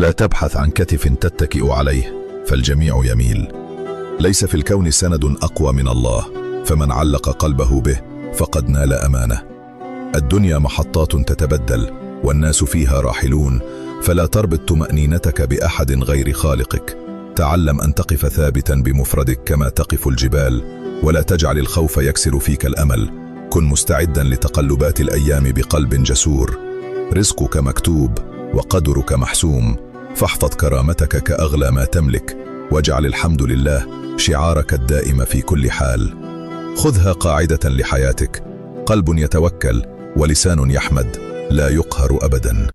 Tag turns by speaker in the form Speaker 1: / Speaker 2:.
Speaker 1: لا تبحث عن كتف تتكئ عليه، فالجميع يميل. ليس في الكون سند أقوى من الله، فمن علق قلبه به فقد نال أمانة. الدنيا محطات تتبدل، والناس فيها راحلون، فلا تربط طمأنينتك بأحد غير خالقك. تعلم أن تقف ثابتا بمفردك كما تقف الجبال، ولا تجعل الخوف يكسر فيك الأمل. كن مستعدا لتقلبات الأيام بقلب جسور. رزقك مكتوب وقدرك محسوم، فاحفظ كرامتك كأغلى ما تملك، واجعل الحمد لله شعارك الدائم في كل حال. خذها قاعدة لحياتك: قلب يتوكل ولسان يحمد، لا يقهر أبدا.